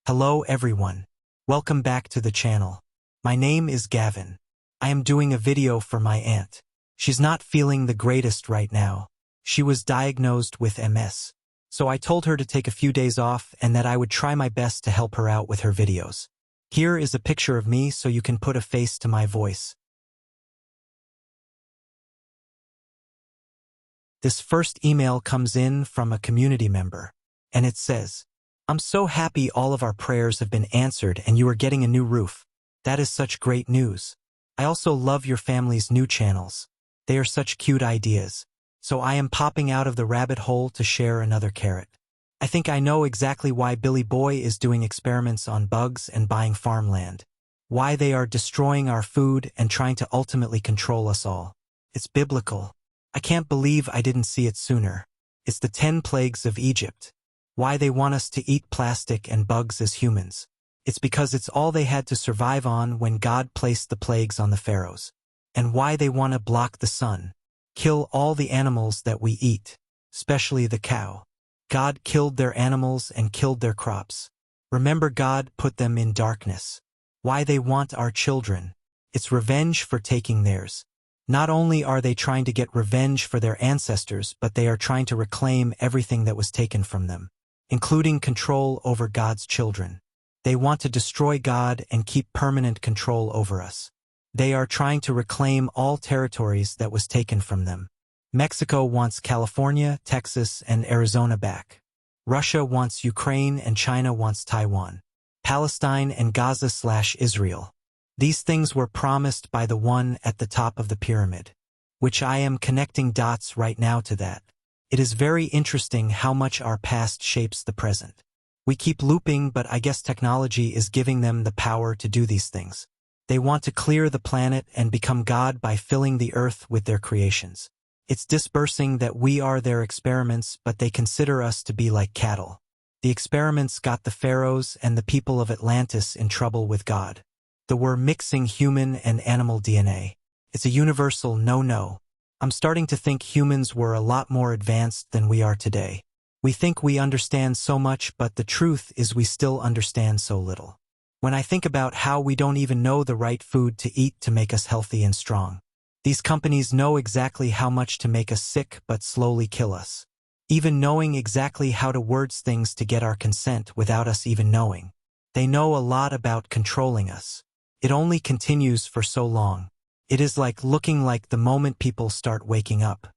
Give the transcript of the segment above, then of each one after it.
Hello everyone. Welcome back to the channel. My name is Gavin. I am doing a video for my aunt. She's not feeling the greatest right now. She was diagnosed with MS. So I told her to take a few days off and that I would try my best to help her out with her videos. Here is a picture of me so you can put a face to my voice. This first email comes in from a community member, and it says, "I'm so happy all of our prayers have been answered and you are getting a new roof. That is such great news. I also love your family's new channels. They are such cute ideas. So I am popping out of the rabbit hole to share another carrot. I think I know exactly why Billy Boy is doing experiments on bugs and buying farmland. Why they are destroying our food and trying to ultimately control us all. It's biblical. I can't believe I didn't see it sooner. It's the 10 plagues of Egypt. Why they want us to eat plastic and bugs as humans. It's because it's all they had to survive on when God placed the plagues on the pharaohs. And why they want to block the sun. Kill all the animals that we eat, especially the cow. God killed their animals and killed their crops. Remember, God put them in darkness. Why they want our children. It's revenge for taking theirs. Not only are they trying to get revenge for their ancestors, but they are trying to reclaim everything that was taken from them, including control over God's children. They want to destroy God and keep permanent control over us. They are trying to reclaim all territories that was taken from them. Mexico wants California, Texas, and Arizona back. Russia wants Ukraine and China wants Taiwan. Palestine and Gaza/Israel. These things were promised by the one at the top of the pyramid, which I am connecting dots right now to that. It is very interesting how much our past shapes the present. We keep looping, but I guess technology is giving them the power to do these things. They want to clear the planet and become God by filling the earth with their creations. It's disbursing that we are their experiments, but they consider us to be like cattle. The experiments got the pharaohs and the people of Atlantis in trouble with God. They were mixing human and animal DNA. It's a universal no-no. I'm starting to think humans were a lot more advanced than we are today. We think we understand so much, but the truth is we still understand so little. When I think about how we don't even know the right food to eat to make us healthy and strong. These companies know exactly how much to make us sick but slowly kill us. Even knowing exactly how to word things to get our consent without us even knowing. They know a lot about controlling us. It only continues for so long. It is like looking like the moment people start waking up.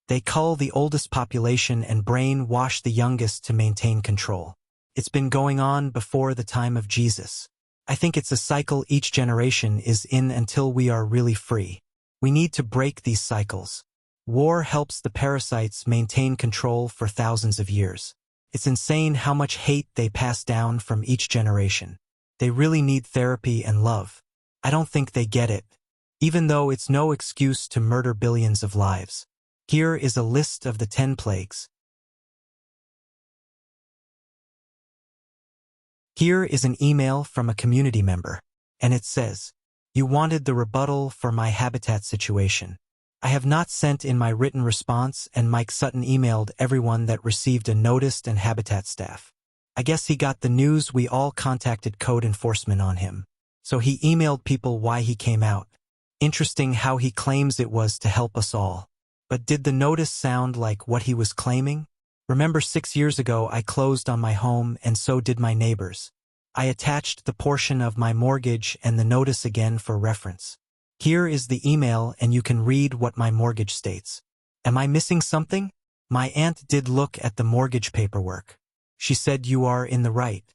They cull the oldest population and brainwash the youngest to maintain control. It's been going on before the time of Jesus. I think it's a cycle each generation is in until we are really free. We need to break these cycles. War helps the parasites maintain control for thousands of years. It's insane how much hate they pass down from each generation. They really need therapy and love. I don't think they get it. Even though it's no excuse to murder billions of lives. Here is a list of the 10 plagues. Here is an email from a community member, and it says, "You wanted the rebuttal for my habitat situation. I have not sent in my written response, and Mike Sutton emailed everyone that received a notice and habitat staff. I guess he got the news we all contacted code enforcement on him. So he emailed people why he came out. Interesting how he claims it was to help us all. But did the notice sound like what he was claiming? Remember 6 years ago I closed on my home and so did my neighbors. I attached the portion of my mortgage and the notice again for reference. Here is the email and you can read what my mortgage states. Am I missing something? My aunt did look at the mortgage paperwork. She said you are in the right.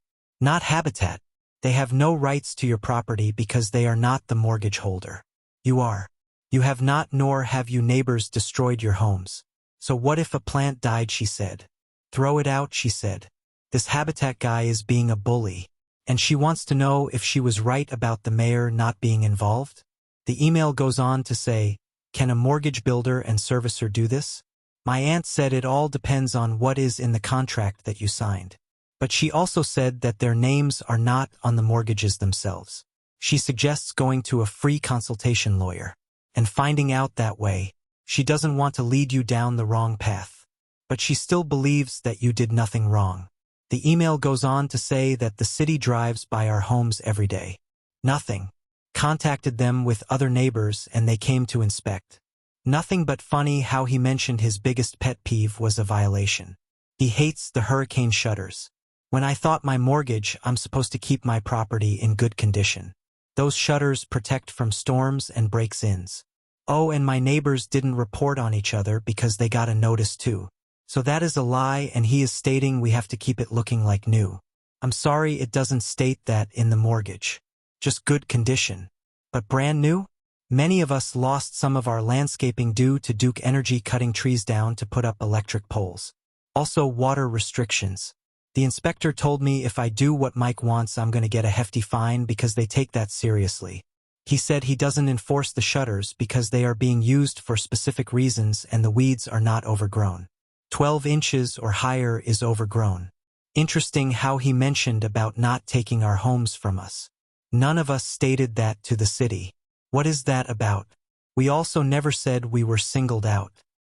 Not habitat. They have no rights to your property because they are not the mortgage holder. You are. You have not, nor have you neighbors destroyed your homes. So what if a plant died, she said. Throw it out, she said. This habitat guy is being a bully. And she wants to know if she was right about the mayor not being involved. The email goes on to say, can a mortgage builder and servicer do this? My aunt said it all depends on what is in the contract that you signed. But she also said that their names are not on the mortgages themselves. She suggests going to a free consultation lawyer and finding out that way. She doesn't want to lead you down the wrong path. But she still believes that you did nothing wrong. The email goes on to say that the city drives by our homes every day. Nothing. Contacted them with other neighbors and they came to inspect. Nothing but funny how he mentioned his biggest pet peeve was a violation. He hates the hurricane shutters. When I thought my mortgage, I'm supposed to keep my property in good condition. Those shutters protect from storms and breaks-ins. Oh, and my neighbors didn't report on each other because they got a notice too. So that is a lie, and he is stating we have to keep it looking like new. I'm sorry, it doesn't state that in the mortgage. Just good condition. But brand new? Many of us lost some of our landscaping due to Duke Energy cutting trees down to put up electric poles. Also, water restrictions. The inspector told me if I do what Mike wants, I'm going to get a hefty fine because they take that seriously. He said he doesn't enforce the shutters because they are being used for specific reasons and the weeds are not overgrown. 12 inches or higher is overgrown. Interesting how he mentioned about not taking our homes from us. None of us stated that to the city. What is that about? We also never said we were singled out.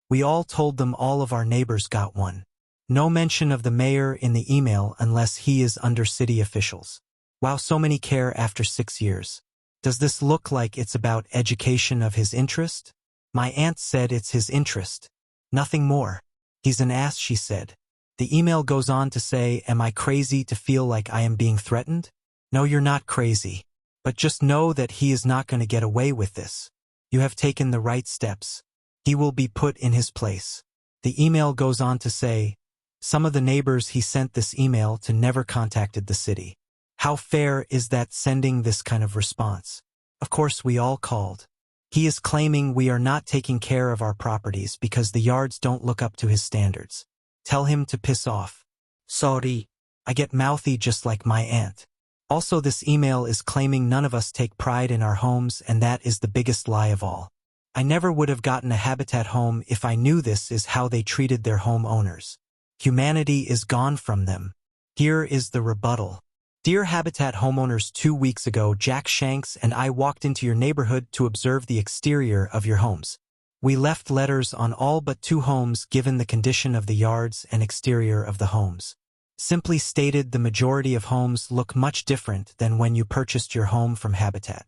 We all told them all of our neighbors got one. No mention of the mayor in the email unless he is under city officials. Wow, so many care after 6 years. Does this look like it's about education of his interest? My aunt said it's his interest. Nothing more. He's an ass, she said. The email goes on to say, am I crazy to feel like I am being threatened? No, you're not crazy. But just know that he is not going to get away with this. You have taken the right steps. He will be put in his place. The email goes on to say, some of the neighbors he sent this email to never contacted the city. How fair is that, sending this kind of response? Of course, we all called. He is claiming we are not taking care of our properties because the yards don't look up to his standards. Tell him to piss off. Sorry. I get mouthy just like my aunt. Also, this email is claiming none of us take pride in our homes, and that is the biggest lie of all. I never would have gotten a Habitat home if I knew this is how they treated their homeowners. Humanity is gone from them. Here is the rebuttal. Dear Habitat homeowners, 2 weeks ago, Jack Shanks and I walked into your neighborhood to observe the exterior of your homes. We left letters on all but 2 homes given the condition of the yards and exterior of the homes. Simply stated, the majority of homes look much different than when you purchased your home from Habitat.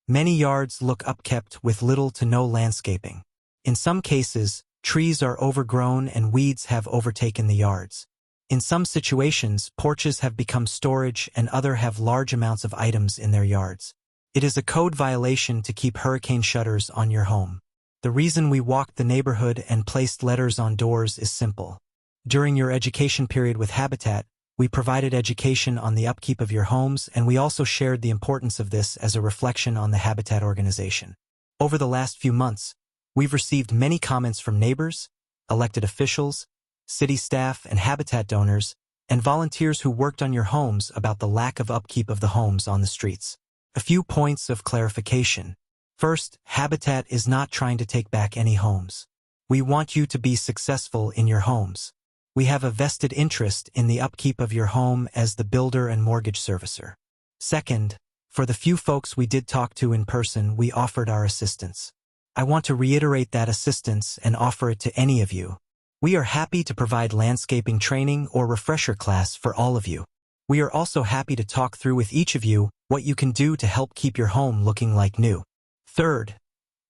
Many yards look upkept with little to no landscaping. In some cases, trees are overgrown and weeds have overtaken the yards. In some situations, porches have become storage and others have large amounts of items in their yards. It is a code violation to keep hurricane shutters on your home. The reason we walked the neighborhood and placed letters on doors is simple. During your education period with Habitat, we provided education on the upkeep of your homes, and we also shared the importance of this as a reflection on the Habitat organization. Over the last few months, we've received many comments from neighbors, elected officials, city staff and Habitat donors, and volunteers who worked on your homes about the lack of upkeep of the homes on the streets. A few points of clarification. First, Habitat is not trying to take back any homes. We want you to be successful in your homes. We have a vested interest in the upkeep of your home as the builder and mortgage servicer. Second, for the few folks we did talk to in person, we offered our assistance. I want to reiterate that assistance and offer it to any of you. We are happy to provide landscaping training or refresher class for all of you. We are also happy to talk through with each of you what you can do to help keep your home looking like new. Third,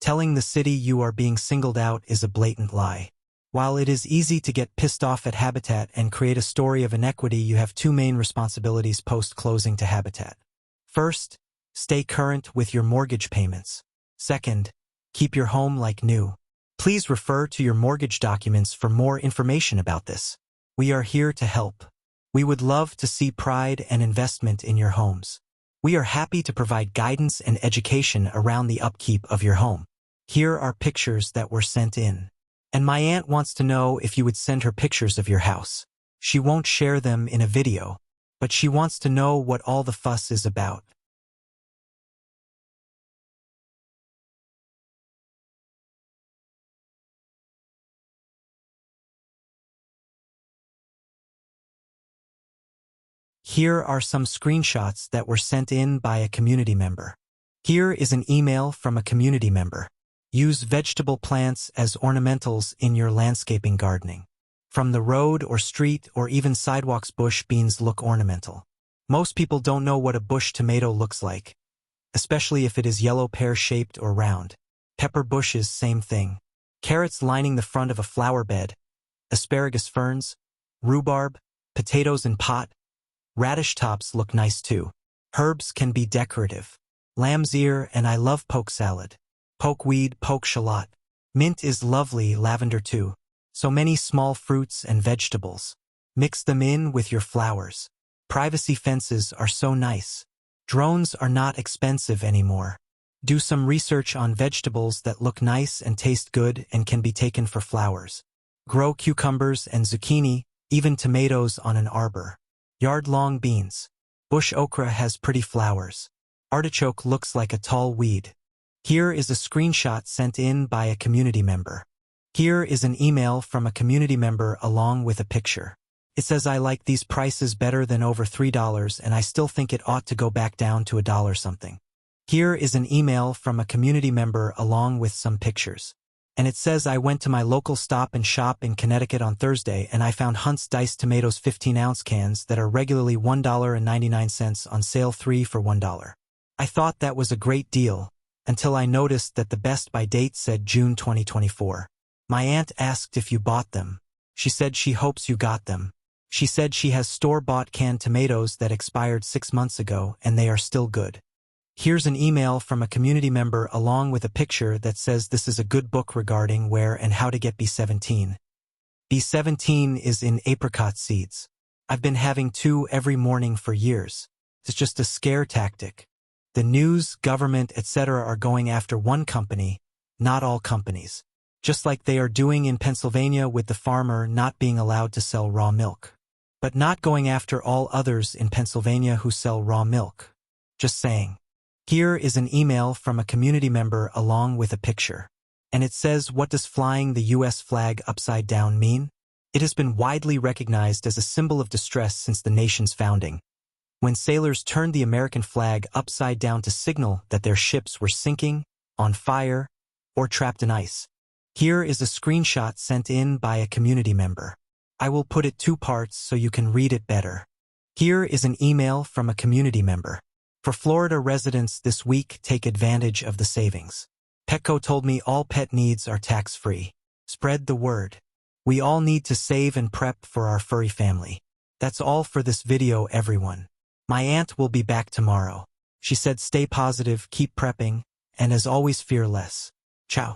telling the city you are being singled out is a blatant lie. While it is easy to get pissed off at Habitat and create a story of inequity, you have 2 main responsibilities post-closing to Habitat. First, stay current with your mortgage payments. Second, keep your home like new. Please refer to your mortgage documents for more information about this. We are here to help. We would love to see pride and investment in your homes. We are happy to provide guidance and education around the upkeep of your home. Here are pictures that were sent in. And my aunt wants to know if you would send her pictures of your house. She won't share them in a video, but she wants to know what all the fuss is about. Here are some screenshots that were sent in by a community member. Here is an email from a community member. Use vegetable plants as ornamentals in your landscaping gardening. From the road or street or even sidewalks, bush beans look ornamental. Most people don't know what a bush tomato looks like, especially if it is yellow, pear-shaped or round. Pepper bushes, same thing. Carrots lining the front of a flower bed, asparagus ferns, rhubarb, potatoes in pot. Radish tops look nice too. Herbs can be decorative. Lamb's ear, and I love poke salad. Pokeweed, poke shallot. Mint is lovely, lavender too. So many small fruits and vegetables. Mix them in with your flowers. Privacy fences are so nice. Drones are not expensive anymore. Do some research on vegetables that look nice and taste good and can be taken for flowers. Grow cucumbers and zucchini, even tomatoes on an arbor. Yard-long beans. Bush okra has pretty flowers. Artichoke looks like a tall weed. Here is a screenshot sent in by a community member. Here is an email from a community member along with a picture. It says, I like these prices better than over $3 and I still think it ought to go back down to $1 something. Here is an email from a community member along with some pictures. And it says, I went to my local Stop and Shop in Connecticut on Thursday and I found Hunt's diced tomatoes 15-ounce cans that are regularly $1.99 on sale, 3 for $1. I thought that was a great deal, until I noticed that the best by date said June 2024. My aunt asked if you bought them. She said she hopes you got them. She said she has store-bought canned tomatoes that expired 6 months ago and they are still good. Here's an email from a community member along with a picture that says this is a good book regarding where and how to get B17. B17 is in apricot seeds. I've been having 2 every morning for years. It's just a scare tactic. The news, government, etc. are going after one company, not all companies. Just like they are doing in Pennsylvania with the farmer not being allowed to sell raw milk. But not going after all others in Pennsylvania who sell raw milk. Just saying. Here is an email from a community member along with a picture. And it says, what does flying the U.S. flag upside down mean? It has been widely recognized as a symbol of distress since the nation's founding, when sailors turned the American flag upside down to signal that their ships were sinking, on fire, or trapped in ice. Here is a screenshot sent in by a community member. I will put it 2 parts so you can read it better. Here is an email from a community member. For Florida residents this week, take advantage of the savings. Petco told me all pet needs are tax-free. Spread the word. We all need to save and prep for our furry family. That's all for this video, everyone. My aunt will be back tomorrow. She said stay positive, keep prepping, and as always fear less. Ciao.